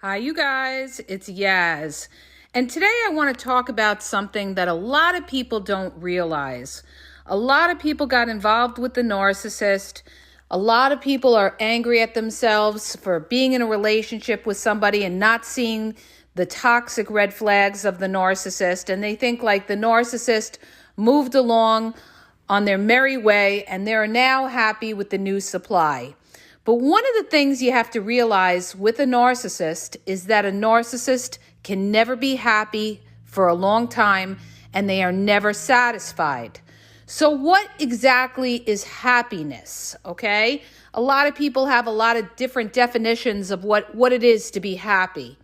Hi, you guys. It's Yaz. And today I want to talk about something that a lot of people don't realize. A lot of people got involved with the narcissist. A lot of people are angry at themselves for being in a relationship with somebody and not seeing the toxic red flags of the narcissist. And they think like the narcissist moved along on their merry way and they're now happy with the new supply. But one of the things you have to realize with a narcissist is that a narcissist can never be happy for a long time and they are never satisfied. So what exactly is happiness? Okay? A lot of people have a lot of different definitions of what it is to be happy.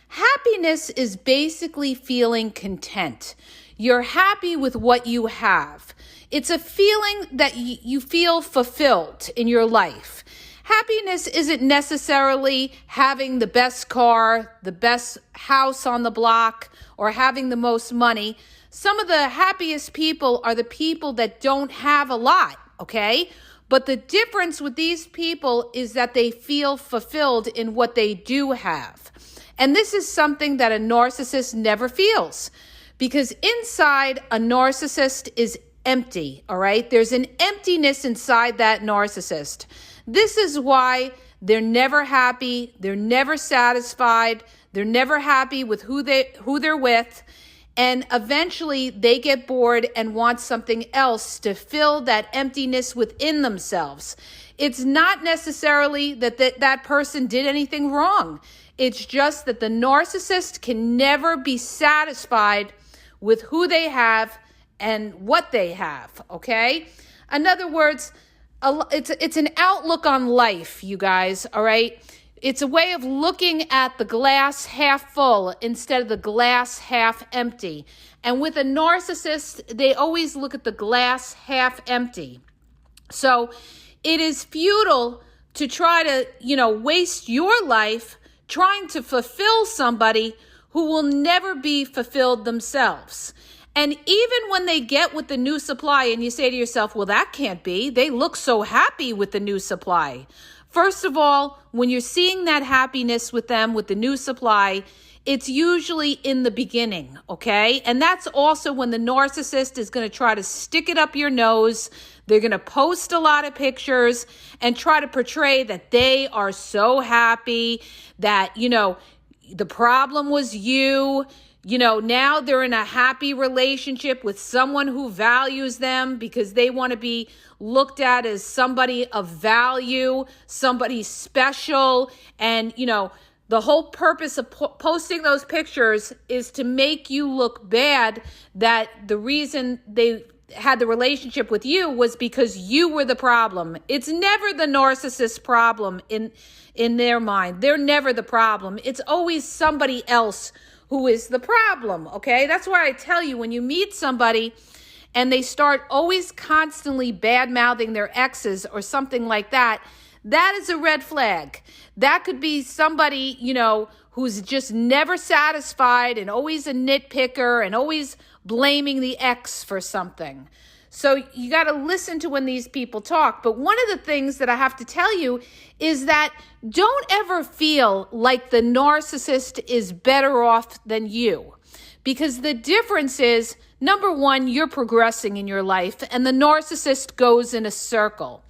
Happiness is basically feeling content. You're happy with what you have. It's a feeling that you feel fulfilled in your life. Happiness isn't necessarily having the best car, the best house on the block, or having the most money. Some of the happiest people are the people that don't have a lot, okay? But the difference with these people is that they feel fulfilled in what they do have. And this is something that a narcissist never feels, because inside a narcissist is empty, all right? There's an emptiness inside that narcissist. This is why they're never happy, they're never satisfied, they're never happy with who they're with, and eventually they get bored and want something else to fill that emptiness within themselves. It's not necessarily that person did anything wrong. It's just that the narcissist can never be satisfied with who they have and what they have, okay? In other words, it's an outlook on life, you guys, all right? It's a way of looking at the glass half full instead of the glass half empty. And with a narcissist, they always look at the glass half empty. So it is futile to try to, waste your life trying to fulfill somebody who will never be fulfilled themselves. And even when they get with the new supply and you say to yourself, well, that can't be. They look so happy with the new supply. First of all, when you're seeing that happiness with them, with the new supply, it's usually in the beginning, okay? And that's also when the narcissist is going to try to stick it up your nose. They're going to post a lot of pictures and try to portray that they are so happy that, the problem was you. Now they're in a happy relationship with someone who values them because they want to be looked at as somebody of value, somebody special. And, the whole purpose of posting those pictures is to make you look bad that the reason they had the relationship with you was because you were the problem. It's never the narcissist's problem in their mind. They're never the problem. It's always somebody else who is the problem, okay? That's why I tell you, when you meet somebody and they start always constantly bad-mouthing their exes or something like that, that is a red flag. That could be somebody, who's just never satisfied and always a nitpicker and always blaming the ex for something. So you got to listen to when these people talk. But one of the things that I have to tell you is that don't ever feel like the narcissist is better off than you. Because the difference is, number one, you're progressing in your life and the narcissist goes in a circle.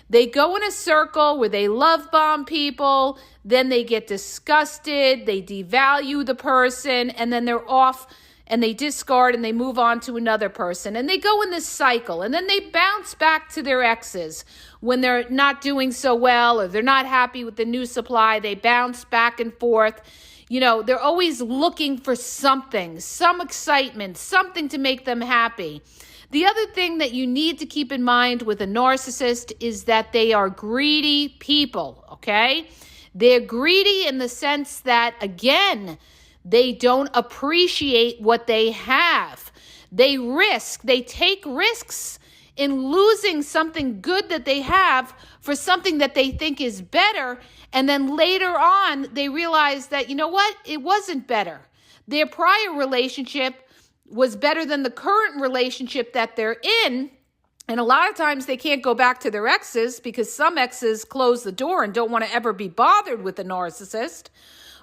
They go in a circle where they love bomb people, then they get disgusted, they devalue the person, and then they're off and they discard and they move on to another person. And they go in this cycle and then they bounce back to their exes when they're not doing so well or they're not happy with the new supply. They bounce back and forth. They're always looking for something, some excitement, something to make them happy. The other thing that you need to keep in mind with a narcissist is that they are greedy people, okay? They're greedy in the sense that, again, they don't appreciate what they have. They take risks in losing something good that they have for something that they think is better. And then later on, they realize that, it wasn't better. Their prior relationship was better than the current relationship that they're in. And a lot of times they can't go back to their exes because some exes close the door and don't want to ever be bothered with a narcissist.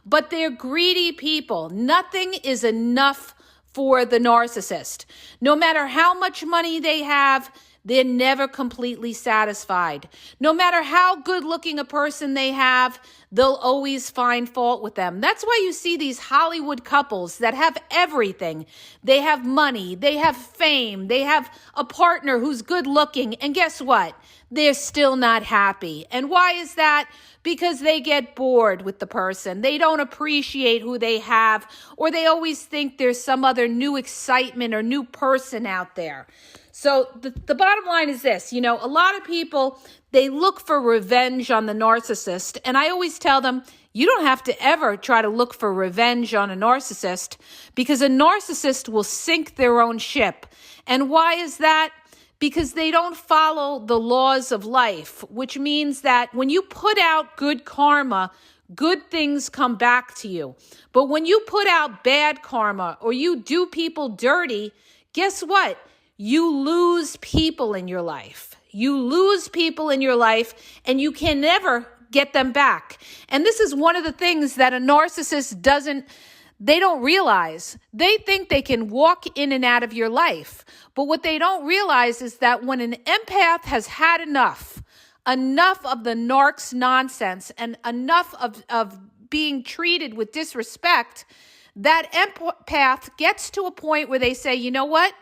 But they're greedy people. Nothing is enough for the narcissist. No matter how much money they have, they're never completely satisfied. No matter how good looking a person they have, they'll always find fault with them. That's why you see these Hollywood couples that have everything. They have money, they have fame, they have a partner who's good looking. And guess what? They're still not happy. And why is that? Because they get bored with the person. They don't appreciate who they have, or they always think there's some other new excitement or new person out there. So the bottom line is this, a lot of people, they look for revenge on the narcissist. And I always tell them, you don't have to ever try to look for revenge on a narcissist, because a narcissist will sink their own ship. And why is that? Because they don't follow the laws of life, which means that when you put out good karma, good things come back to you. But when you put out bad karma or you do people dirty, guess what? You lose people in your life. You lose people in your life, and you can never get them back. And this is one of the things that a narcissist they don't realize. They think they can walk in and out of your life. But what they don't realize is that when an empath has had enough of the narc's nonsense and enough of being treated with disrespect, that empath gets to a point where they say, you know what?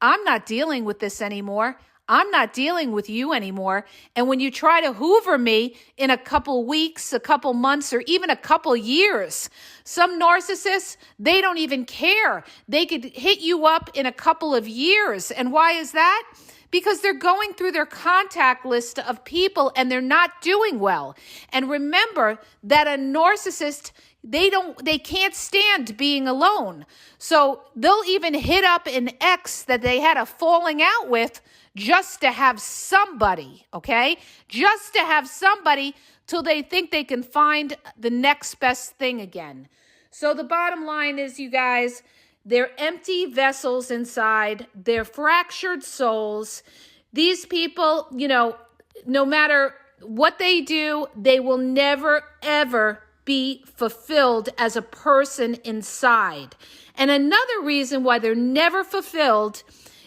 I'm not dealing with this anymore. I'm not dealing with you anymore. And when you try to hoover me in a couple weeks, a couple months, or even a couple years, some narcissists, they don't even care. They could hit you up in a couple of years. And why is that? Because they're going through their contact list of people and they're not doing well. And remember that a narcissist, they can't stand being alone. So they'll even hit up an ex that they had a falling out with just to have somebody, okay? Just to have somebody till they think they can find the next best thing again. So the bottom line is, you guys, they're empty vessels inside. They're fractured souls. These people, no matter what they do, they will never, ever be fulfilled as a person inside. And another reason why they're never fulfilled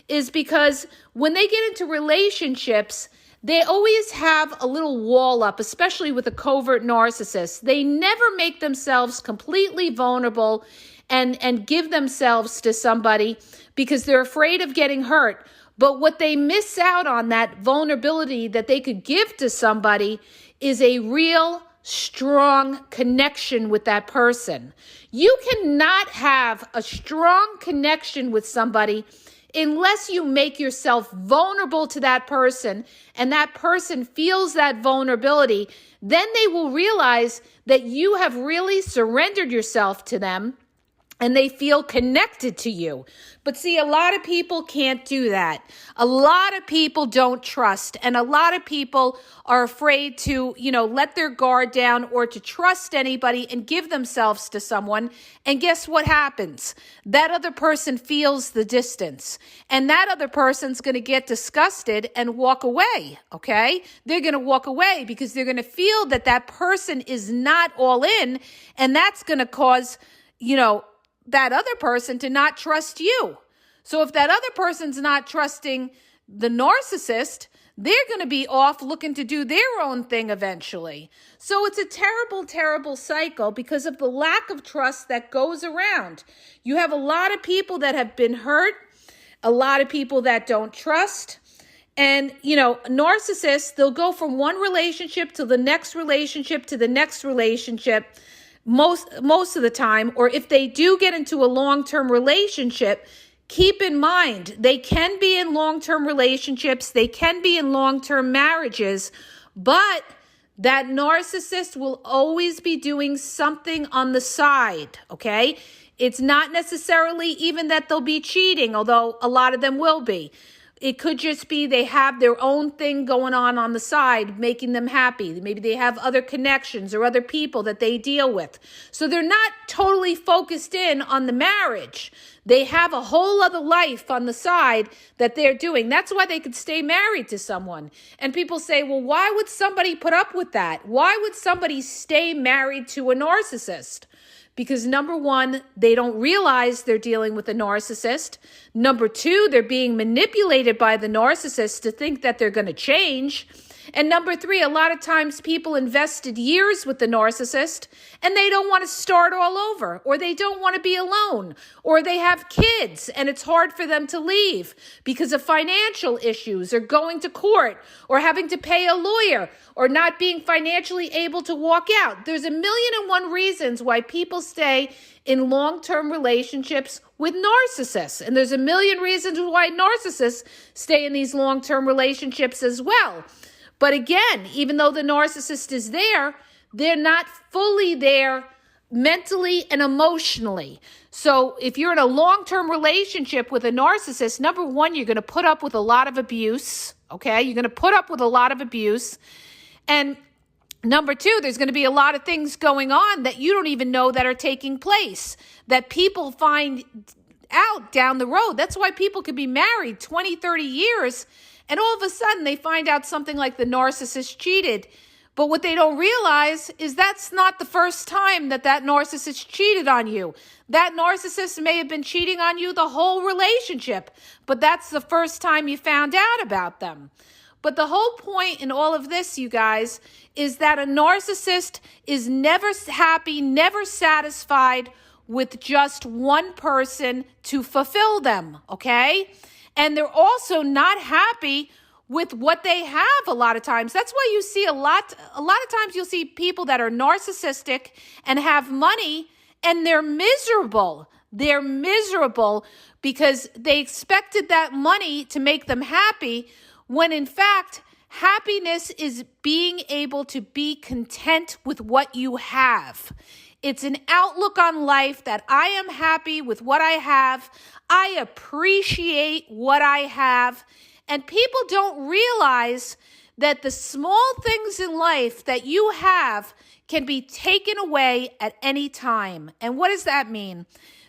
is because when they get into relationships, they always have a little wall up, especially with a covert narcissist. They never make themselves completely vulnerable and give themselves to somebody because they're afraid of getting hurt. But what they miss out on, that vulnerability that they could give to somebody, is a real strong connection with that person. You cannot have a strong connection with somebody unless you make yourself vulnerable to that person and that person feels that vulnerability. Then they will realize that you have really surrendered yourself to them and they feel connected to you. But see, a lot of people can't do that. A lot of people don't trust, and a lot of people are afraid to, let their guard down or to trust anybody and give themselves to someone. And guess what happens? That other person feels the distance, and that other person's going to get disgusted and walk away, okay? They're going to walk away because they're going to feel that that person is not all in, and that's going to cause, that other person to not trust you. So if that other person's not trusting the narcissist, they're going to be off looking to do their own thing eventually. So it's a terrible, terrible cycle because of the lack of trust that goes around. You have a lot of people that have been hurt, a lot of people that don't trust. And, narcissists, they'll go from one relationship to the next relationship to the next relationship. Most of the time, or if they do get into a long-term relationship, keep in mind, they can be in long-term relationships, they can be in long-term marriages, but that narcissist will always be doing something on the side, okay? It's not necessarily even that they'll be cheating, although a lot of them will be. It could just be they have their own thing going on the side, making them happy. Maybe they have other connections or other people that they deal with. So they're not totally focused in on the marriage. They have a whole other life on the side that they're doing. That's why they could stay married to someone. And people say, well, why would somebody put up with that? Why would somebody stay married to a narcissist? Because number one, they don't realize they're dealing with a narcissist. Number two, they're being manipulated by the narcissist to think that they're going to change. And number three, a lot of times people invested years with the narcissist and they don't want to start all over, or they don't want to be alone, or they have kids and it's hard for them to leave because of financial issues, or going to court, or having to pay a lawyer, or not being financially able to walk out. There's 1,000,001 reasons why people stay in long-term relationships with narcissists. And there's 1,000,000 reasons why narcissists stay in these long-term relationships as well. But again, even though the narcissist is there, they're not fully there mentally and emotionally. So if you're in a long-term relationship with a narcissist, number one, you're going to put up with a lot of abuse, okay? You're going to put up with a lot of abuse. And number two, there's going to be a lot of things going on that you don't even know that are taking place, that people find out down the road. That's why people could be married 20, 30 years, and all of a sudden they find out something like the narcissist cheated. But what they don't realize is that's not the first time that narcissist cheated on you. That narcissist may have been cheating on you the whole relationship, but that's the first time you found out about them. But the whole point in all of this, you guys, is that a narcissist is never happy, never satisfied with just one person to fulfill them, okay? And they're also not happy with what they have a lot of times. That's why you see a lot of times you'll see people that are narcissistic and have money and they're miserable. They're miserable because they expected that money to make them happy, when in fact, happiness is being able to be content with what you have. It's an outlook on life that I am happy with what I have. I appreciate what I have. And people don't realize that the small things in life that you have can be taken away at any time. And what does that mean?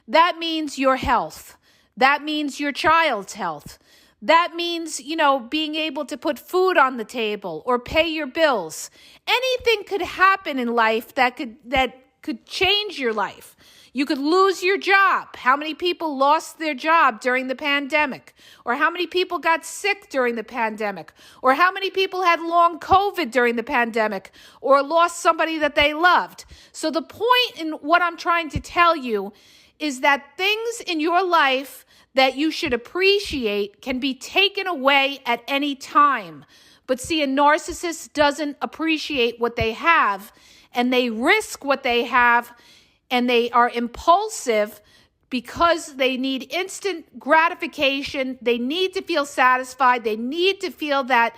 That means your health. That means your child's health. That means, being able to put food on the table or pay your bills. Anything could happen in life that could change your life. You could lose your job. How many people lost their job during the pandemic? Or how many people got sick during the pandemic? Or how many people had long COVID during the pandemic? Or lost somebody that they loved? So the point in what I'm trying to tell you is that things in your life that you should appreciate can be taken away at any time. But see, a narcissist doesn't appreciate what they have, and they risk what they have, and they are impulsive because they need instant gratification. They need to feel satisfied. They need to feel that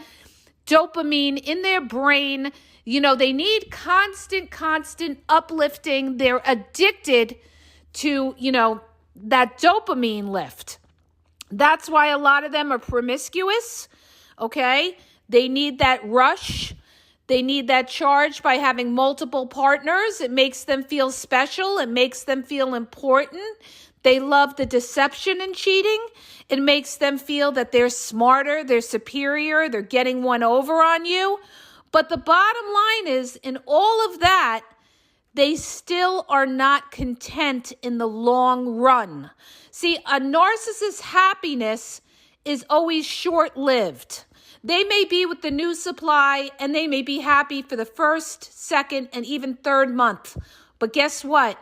dopamine in their brain. They need constant uplifting. They're addicted to, that dopamine lift. That's why a lot of them are promiscuous, okay? They need that rush. They need that charge by having multiple partners. It makes them feel special. It makes them feel important. They love the deception and cheating. It makes them feel that they're smarter, they're superior, they're getting one over on you. But the bottom line is, in all of that, they still are not content in the long run. See, a narcissist's happiness is always short-lived. They may be with the new supply and they may be happy for the first, second, and even third month. But guess what?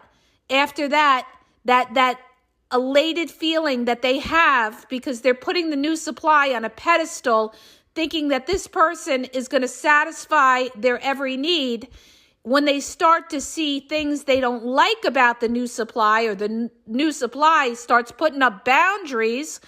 After that elated feeling that they have because they're putting the new supply on a pedestal, thinking that this person is going to satisfy their every need, when they start to see things they don't like about the new supply, or the new supply starts putting up boundaries,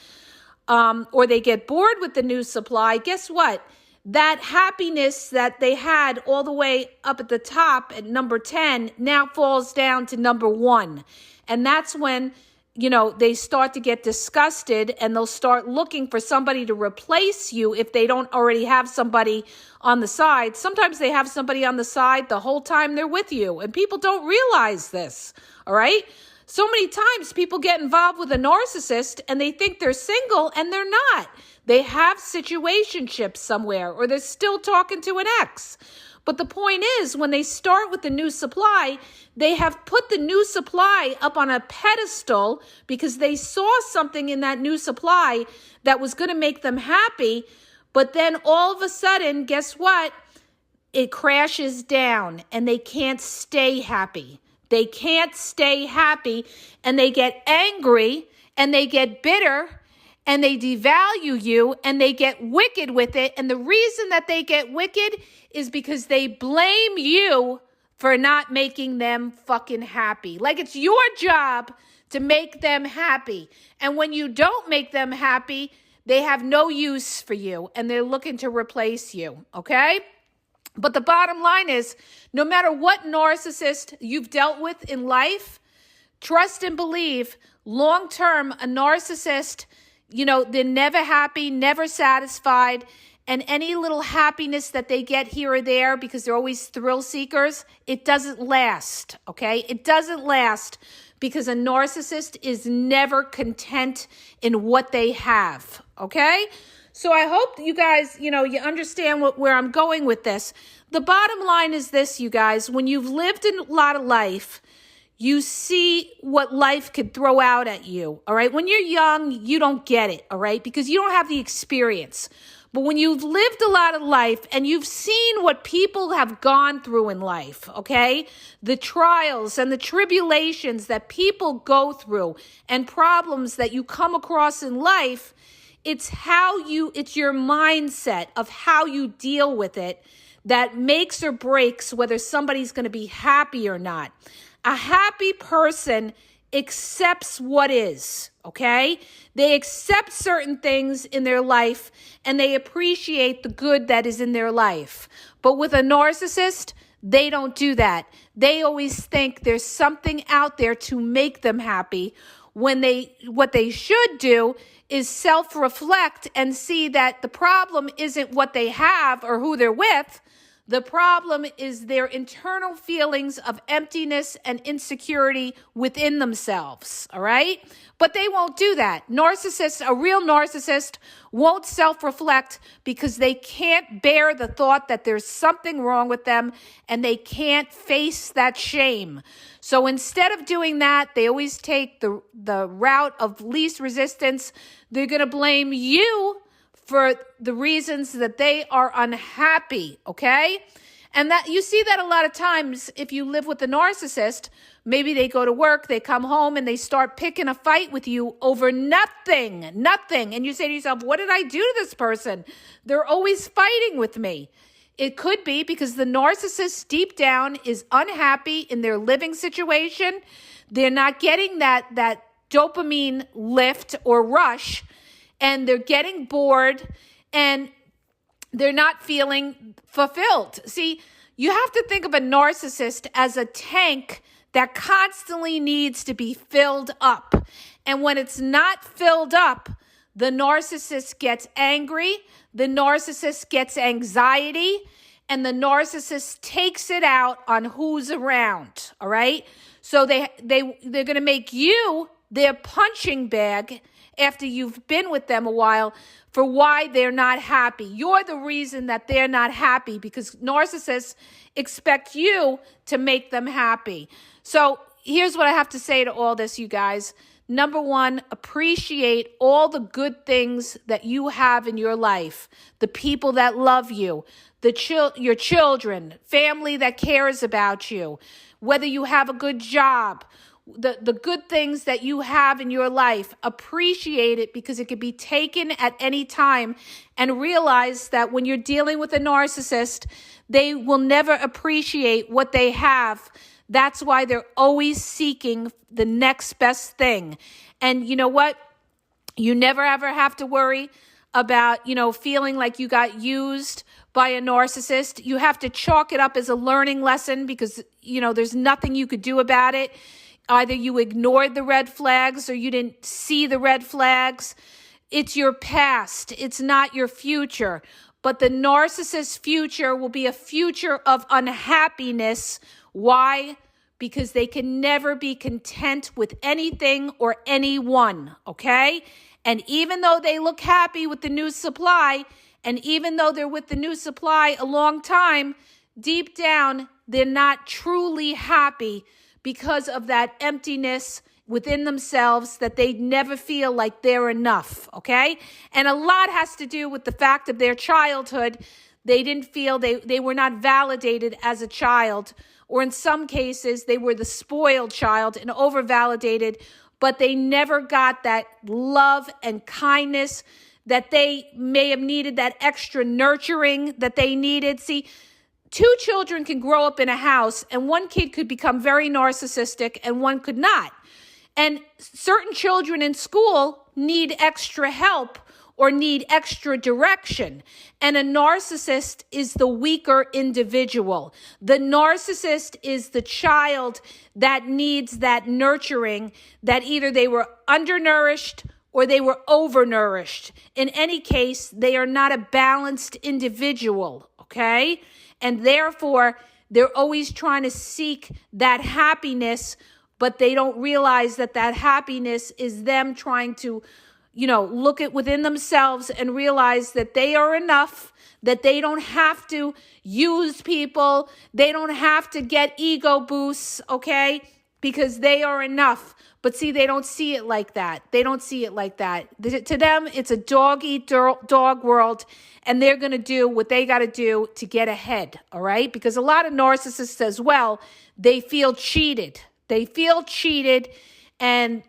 or they get bored with the new supply, guess what? That happiness that they had all the way up at the top at number 10 now falls down to number 1. And that's when, they start to get disgusted, and they'll start looking for somebody to replace you if they don't already have somebody on the side. Sometimes they have somebody on the side the whole time they're with you, and people don't realize this, all right? So many times people get involved with a narcissist and they think they're single and they're not. They have situationships somewhere, or they're still talking to an ex. But the point is, when they start with the new supply, they have put the new supply up on a pedestal because they saw something in that new supply that was going to make them happy. But then all of a sudden, guess what? It crashes down and they can't stay happy. They can't stay happy, and they get angry and they get bitter and they devalue you and they get wicked with it. And the reason that they get wicked is because they blame you for not making them fucking happy. Like it's your job to make them happy. And when you don't make them happy, they have no use for you and they're looking to replace you, okay? But the bottom line is, no matter what narcissist you've dealt with in life, trust and believe, long-term, a narcissist, they're never happy, never satisfied, and any little happiness that they get here or there, because they're always thrill seekers, it doesn't last, okay? It doesn't last because a narcissist is never content in what they have, okay? So I hope you guys, you understand where I'm going with this. The bottom line is this, you guys. When you've lived a lot of life, you see what life could throw out at you, all right? When you're young, you don't get it, all right? Because you don't have the experience. But when you've lived a lot of life and you've seen what people have gone through in life, okay? The trials and the tribulations that people go through and problems that you come across in life, it's your mindset of how you deal with it that makes or breaks whether somebody's going to be happy or not. A happy person accepts what is, okay? They accept certain things in their life and they appreciate the good that is in their life. But with a narcissist, they don't do that. They always think there's something out there to make them happy, when what they should do is self-reflect and see that the problem isn't what they have or who they're with. The problem is their internal feelings of emptiness and insecurity within themselves, all right? But they won't do that. A real narcissist won't self-reflect because they can't bear the thought that there's something wrong with them and they can't face that shame. So instead of doing that, they always take the route of least resistance. They're going to blame you for the reasons that they are unhappy, okay? And that you see that a lot of times if you live with a narcissist, maybe they go to work, they come home, and they start picking a fight with you over nothing. And you say to yourself, what did I do to this person? They're always fighting with me. It could be because the narcissist deep down is unhappy in their living situation. They're not getting that dopamine lift or rush, and they're getting bored and they're not feeling fulfilled. See, you have to think of a narcissist as a tank that constantly needs to be filled up. And when it's not filled up, the narcissist gets angry, the narcissist gets anxiety, and the narcissist takes it out on who's around, all right? So they're going to make you their punching bag after you've been with them a while for why they're not happy. You're the reason that they're not happy because narcissists expect you to make them happy. So here's what I have to say to all this, you guys. Number one, appreciate all the good things that you have in your life. The people that love you, your children, family that cares about you, whether you have a good job, the good things that you have in your life, appreciate it because it could be taken at any time, and realize that when you're dealing with a narcissist, they will never appreciate what they have. That's why they're always seeking the next best thing. And you know what? You never ever have to worry about, feeling like you got used by a narcissist. You have to chalk it up as a learning lesson because, there's nothing you could do about it. Either you ignored the red flags or you didn't see the red flags. It's your past. It's not your future. But the narcissist's future will be a future of unhappiness. Why? because they can never be content with anything or anyone, okay? And even though they look happy with the new supply, and even though they're with the new supply a long time, deep down, they're not truly happy because of that emptiness within themselves that they never feel like they're enough, okay? And a lot has to do with the fact of their childhood. They didn't feel they were not validated as a child, or in some cases, they were the spoiled child and over-validated, but they never got that love and kindness that they may have needed, that extra nurturing that they needed. See, two children can grow up in a house, and one kid could become very narcissistic and one could not. And certain children in school need extra help or need extra direction. And a narcissist is the weaker individual. The narcissist is the child that needs that nurturing, that either they were undernourished or they were overnourished. In any case, they are not a balanced individual, okay? And therefore, they're always trying to seek that happiness, but they don't realize that that happiness is them trying to, look at within themselves and realize that they are enough, that they don't have to use people, they don't have to get ego boosts, okay? Because they are enough. But see, they don't see it like that. They don't see it like that. To them, it's a dog-eat-dog world, and they're going to do what they got to do to get ahead, all right? Because a lot of narcissists as well, they feel cheated. They feel cheated, and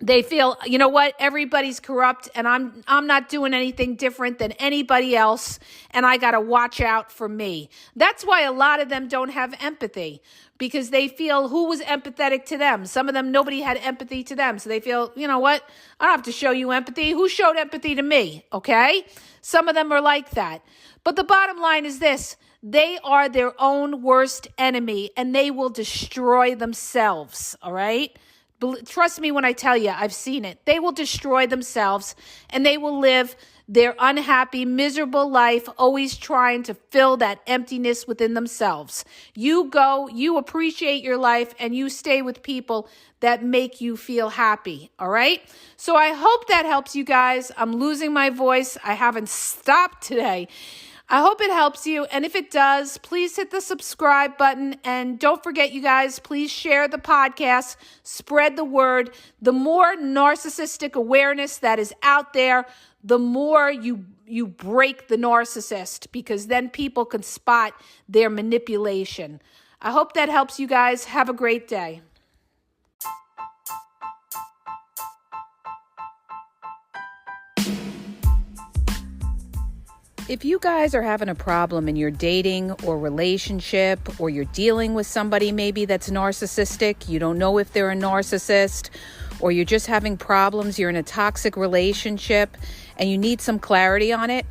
they feel, you know what, everybody's corrupt, and I'm not doing anything different than anybody else, and I got to watch out for me. That's why a lot of them don't have empathy, because they feel who was empathetic to them. Some of them, nobody had empathy to them, so they feel, you know what, I don't have to show you empathy. Who showed empathy to me, okay? Some of them are like that. But the bottom line is this: they are their own worst enemy, and they will destroy themselves, all right? Trust me when I tell you, I've seen it. They will destroy themselves, and they will live their unhappy, miserable life, always trying to fill that emptiness within themselves. You go, you appreciate your life, and you stay with people that make you feel happy, all right? So I hope that helps you guys. I'm losing my voice. I haven't stopped today. I hope it helps you, and if it does, please hit the subscribe button, and don't forget, you guys, please share the podcast, spread the word. The more narcissistic awareness that is out there, the more you break the narcissist, because then people can spot their manipulation. I hope that helps you guys. Have a great day. If you guys are having a problem in your dating or relationship, or you're dealing with somebody maybe that's narcissistic, you don't know if they're a narcissist, or you're just having problems, you're in a toxic relationship, and you need some clarity on it,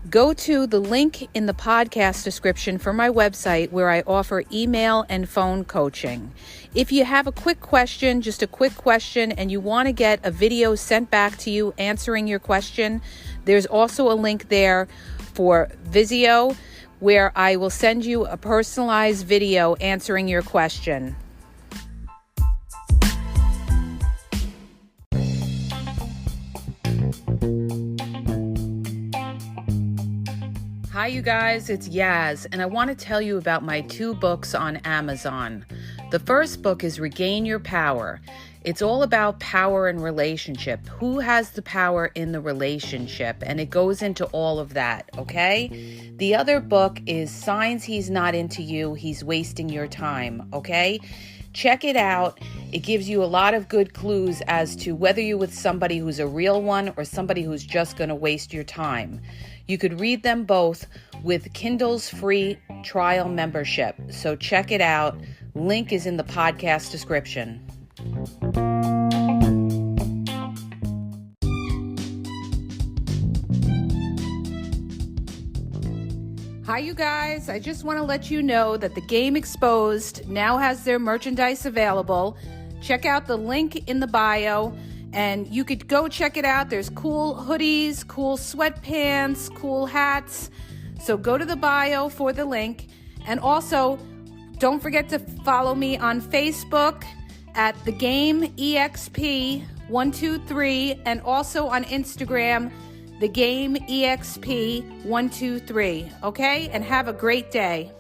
go to the link in the podcast description for my website where I offer email and phone coaching. If you have a quick question, just a quick question, and you want to get a video sent back to you answering your question, there's also a link there for Vizio where I will send you a personalized video answering your question. Hi, you guys, it's Yaz, and I want to tell you about my 2 books on Amazon. The first book is Regain Your Power. It's all about power and relationship. Who has the power in the relationship? And it goes into all of that, okay? The other book is Signs He's Not Into You, He's Wasting Your Time, okay? Check it out. It gives you a lot of good clues as to whether you're with somebody who's a real one or somebody who's just going to waste your time. You could read them both with Kindle's free trial membership. So check it out. Link is in the podcast description. Hi, you guys. I just want to let you know that the Game Exposed now has their merchandise available. Check out the link in the bio, and you could go check it out. There's cool hoodies, cool sweatpants, cool hats. So go to the bio for the link. And also, Don't forget to follow me on Facebook at The Game EXP123 and also on Instagram, The Game EXP123. Okay? And have a great day.